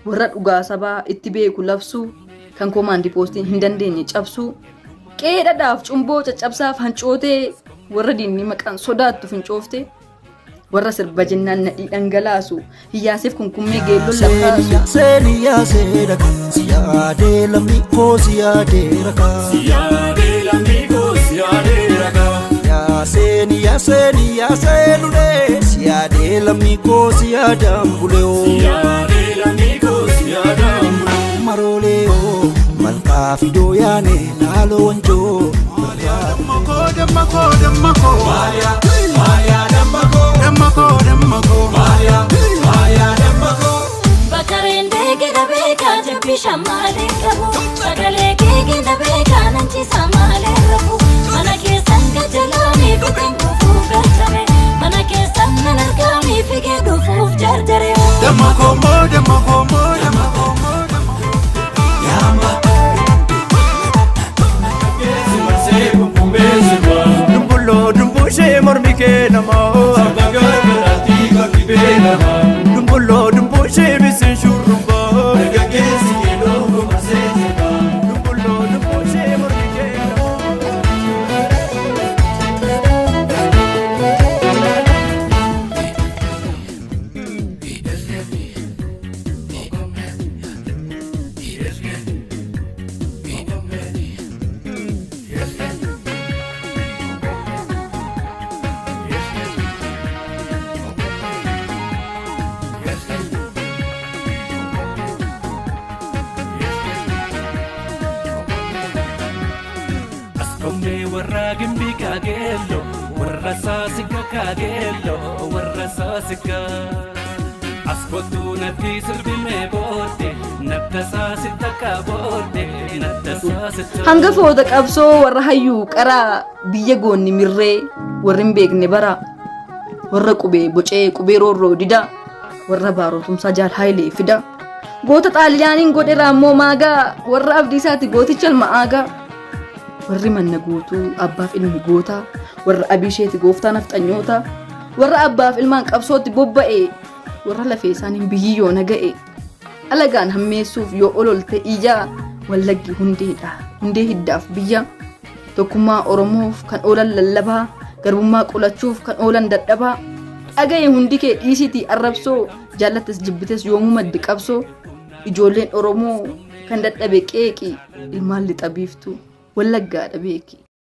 warra dhugaa sabaa itti beeku labsuu kan komaandii poostiin hin dandeenye cabsuu qeedhaadhaaf cumboo caccabsaaf hancootee warra diinni maqaan sodaattu fincooftee warra sirba jennaan nadhii dhangalaasu hiyyaasiif kunkummee geelloo lafaasu siyaadee lammii koo siyaadee rakaa yaaseen ulee siyaadee lammii koo siyaadaan buleoo marooleoo malkaa fidoo yaane laaloo wanjoo Bakareen deegee dabeekaa jabbii maalee qabu sagalee keekee dabeekaa nanchiisa maalee rafu mana keessan gajjalaanii fiteen dhufuuf galchame mana keessan nan argaamii figee dhufuuf jarjare damma koomoo damma koomoo damma koomoo yaamba dumbushee mormi kee namaa dumbulloo dumbushee bisin shurrumbaa dumbulloo dumbushee mormi kee Kombe warra gimbi kagello warra saasika kagello warra saasika askotu natti sirbime boote natta saasita kaboote natta saasita hangafoota qabsoo warra hayyuu qaraa biyya goonni mirree warri hin beekne bara warra qubee bocee qubee roorroo dida warra baarotumsaa jaal haayilee fida goota xaaliyaaniin godhe raammoo maagaa warra abdiisaati gooticha alma'aagaa warri manna guutuu abbaaf ilmi goota warra abisheeti gooftaan afxanyoota warra abbaaf ilmaan qabsootti bobba'e warra lafee isaaniin biyyoo naga'e alagaan hammeessuuf yoo ololte ijaa wallaggi hundeedha hundee hiddaaf biyya tokkummaa oromoof kan oolan lallabaa garbummaa qolachuuf kan oolan dadhabaa dhagaye hundi kee dhiisitii arrabsoo jaallattes jibbites yoomuu maddi qabsoo ijoolleen oromoo kan dadhabe qeeqi ilmaan lixa biiftu wallaggaadha beeki